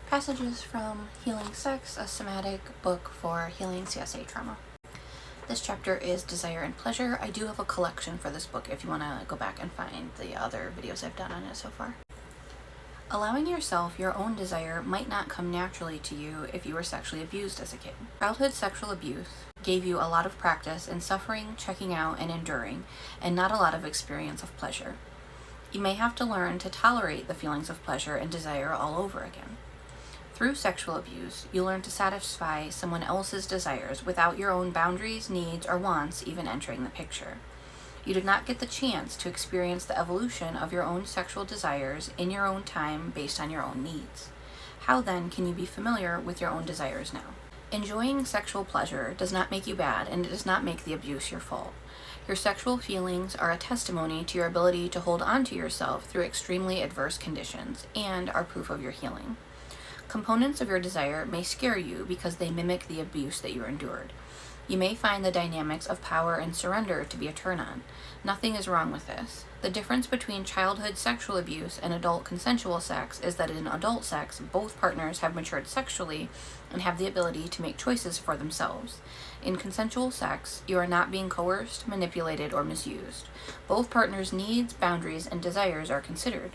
Passages from Healing Sex, a somatic book for healing CSA trauma. This chapter is Desire and Pleasure. I do have a collection for this book if you want to go back and find the other videos I've done on it so far. Allowing yourself your own desire might not come naturally to you if you were sexually abused as a kid. Childhood sexual abuse gave you a lot of practice in suffering, checking out, and enduring, and not a lot of experience of pleasure. You may have to learn to tolerate the feelings of pleasure and desire all over again. Through sexual abuse, you learn to satisfy someone else's desires without your own boundaries, needs, or wants even entering the picture. You did not get the chance to experience the evolution of your own sexual desires in your own time based on your own needs. How then can you be familiar with your own desires now? Enjoying sexual pleasure does not make you bad, and it does not make the abuse your fault. Your sexual feelings are a testimony to your ability to hold on to yourself through extremely adverse conditions and are proof of your healing. Components of your desire may scare you because they mimic the abuse that you endured. You may find the dynamics of power and surrender to be a turn-on. Nothing is wrong with this. The difference between childhood sexual abuse and adult consensual sex is that in adult sex, both partners have matured sexually and have the ability to make choices for themselves. In consensual sex, you are not being coerced, manipulated, or misused. Both partners' needs, boundaries, and desires are considered.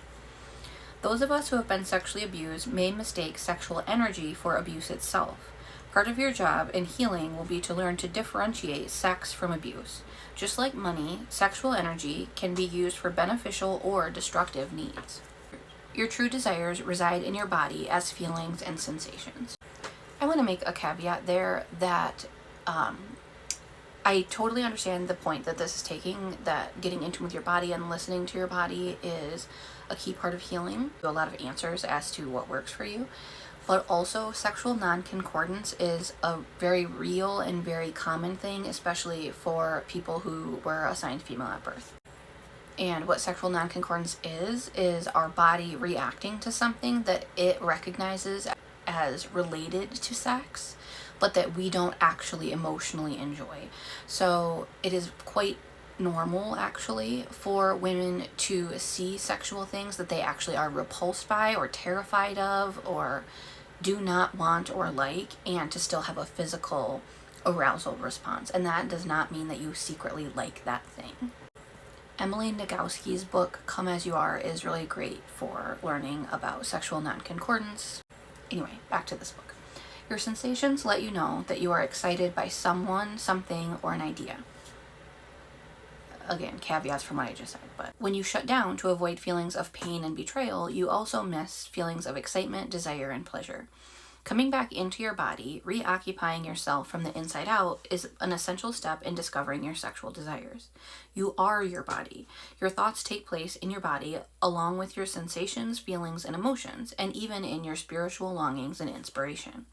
Those of us who have been sexually abused may mistake sexual energy for abuse itself. Part of your job in healing will be to learn to differentiate sex from abuse. Just like money, sexual energy can be used for beneficial or destructive needs. Your true desires reside in your body as feelings and sensations. I want to make a caveat there that I totally understand the point that this is taking, that getting in tune with your body and listening to your body is a key part of healing. A lot of answers as to what works for you. But also, sexual non-concordance is a very real and very common thing, especially for people who were assigned female at birth. And what sexual non-concordance is our body reacting to something that it recognizes as related to sex, but that we don't actually emotionally enjoy. So it is quite normal actually for women to see sexual things that they actually are repulsed by or terrified of or do not want or like, and to still have a physical arousal response. And that does not mean that you secretly like that thing. Emily Nagoski's book, Come As You Are, is really great for learning about sexual non-concordance. Anyway, back to this book. Your sensations let you know that you are excited by someone, something, or an idea. Again, caveats from what I just said, but when you shut down to avoid feelings of pain and betrayal, you also miss feelings of excitement, desire, and pleasure. Coming back into your body, reoccupying yourself from the inside out, is an essential step in discovering your sexual desires. You are your body. Your thoughts take place in your body along with your sensations, feelings, and emotions, and even in your spiritual longings and inspiration.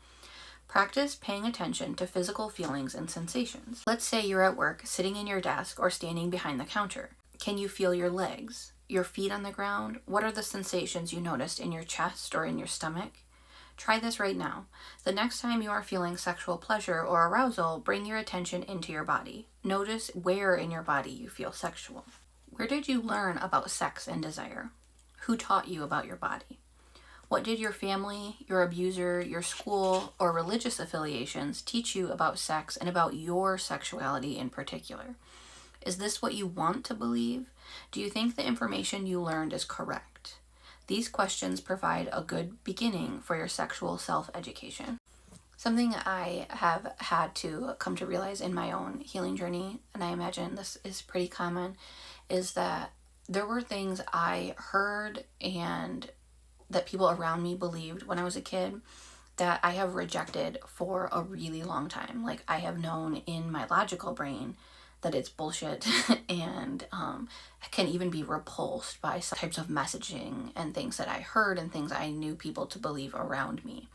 Practice paying attention to physical feelings and sensations. Let's say you're at work, sitting in your desk, or standing behind the counter. Can you feel your legs, your feet on the ground? What are the sensations you noticed in your chest or in your stomach? Try this right now. The next time you are feeling sexual pleasure or arousal, bring your attention into your body. Notice where in your body you feel sexual. Where did you learn about sex and desire? Who taught you about your body? What did your family, your abuser, your school, or religious affiliations teach you about sex and about your sexuality in particular? Is this what you want to believe? Do you think the information you learned is correct? These questions provide a good beginning for your sexual self-education. Something I have had to come to realize in my own healing journey, and I imagine this is pretty common, is that there were things I heard and that people around me believed when I was a kid that I have rejected for a really long time. Like, I have known in my logical brain that it's bullshit and can even be repulsed by some types of messaging and things that I heard and things I knew people to believe around me.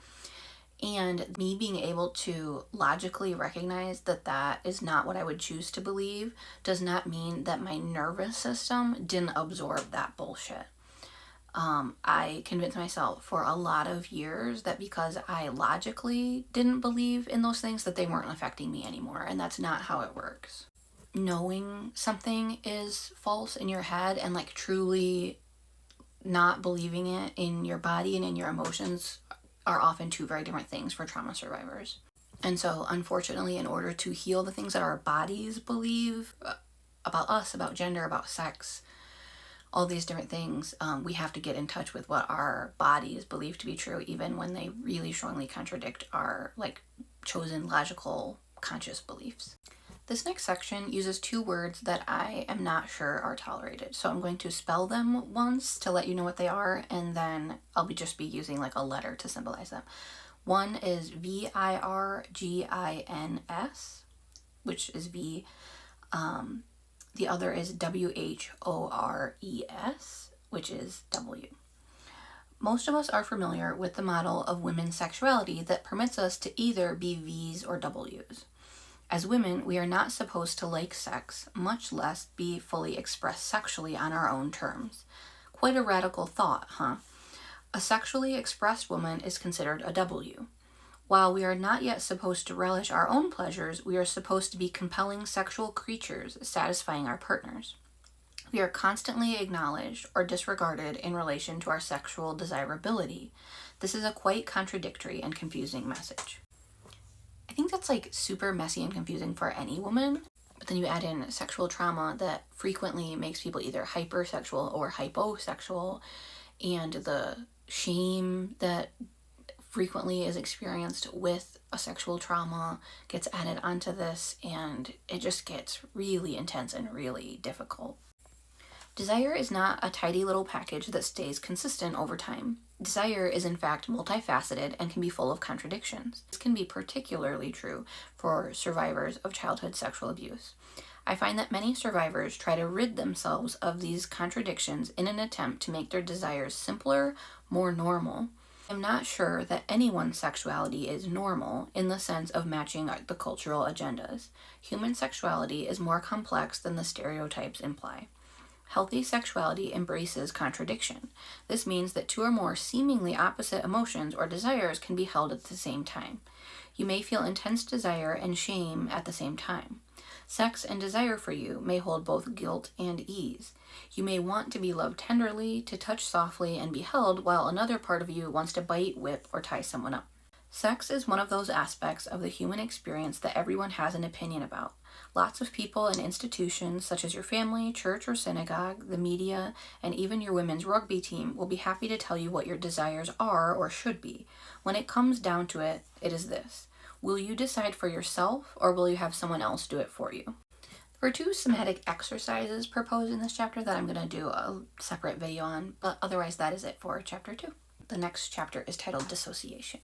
And me being able to logically recognize that that is not what I would choose to believe does not mean that my nervous system didn't absorb that bullshit. I convinced myself for a lot of years that because I logically didn't believe in those things, that they weren't affecting me anymore, and that's not how it works. Knowing something is false in your head and like truly not believing it in your body and in your emotions are often two very different things for trauma survivors. And so, unfortunately, in order to heal the things that our bodies believe about us, about gender, about sex, all these different things, we have to get in touch with what our bodies believe to be true, even when they really strongly contradict our chosen logical conscious beliefs. This next section uses two words that I am not sure are tolerated. So I'm going to spell them once to let you know what they are, and then I'll just be using a letter to symbolize them. One is VIRGINS, which is V. The other is WHORES, which is W. Most of us are familiar with the model of women's sexuality that permits us to either be V's or W's. As women, we are not supposed to like sex, much less be fully expressed sexually on our own terms. Quite a radical thought, huh? A sexually expressed woman is considered a W. While we are not yet supposed to relish our own pleasures, we are supposed to be compelling sexual creatures satisfying our partners. We are constantly acknowledged or disregarded in relation to our sexual desirability. This is a quite contradictory and confusing message. I think that's super messy and confusing for any woman, but then you add in sexual trauma that frequently makes people either hypersexual or hyposexual, and the shame that frequently is experienced with a sexual trauma gets added onto this, and it just gets really intense and really difficult. Desire is not a tidy little package that stays consistent over time. Desire is in fact multifaceted and can be full of contradictions. This can be particularly true for survivors of childhood sexual abuse. I find that many survivors try to rid themselves of these contradictions in an attempt to make their desires simpler, more normal. I'm not sure that anyone's sexuality is normal in the sense of matching the cultural agendas. Human sexuality is more complex than the stereotypes imply. Healthy sexuality embraces contradiction. This means that two or more seemingly opposite emotions or desires can be held at the same time. You may feel intense desire and shame at the same time. Sex and desire for you may hold both guilt and ease. You may want to be loved tenderly, to touch softly and be held, while another part of you wants to bite, whip, or tie someone up. Sex is one of those aspects of the human experience that everyone has an opinion about. Lots of people and institutions, such as your family, church or synagogue, the media, and even your women's rugby team, will be happy to tell you what your desires are or should be. When it comes down to it, it is this. Will you decide for yourself, or will you have someone else do it for you? There are two somatic exercises proposed in this chapter that I'm going to do a separate video on, but otherwise that is it for chapter 2. The next chapter is titled Dissociation.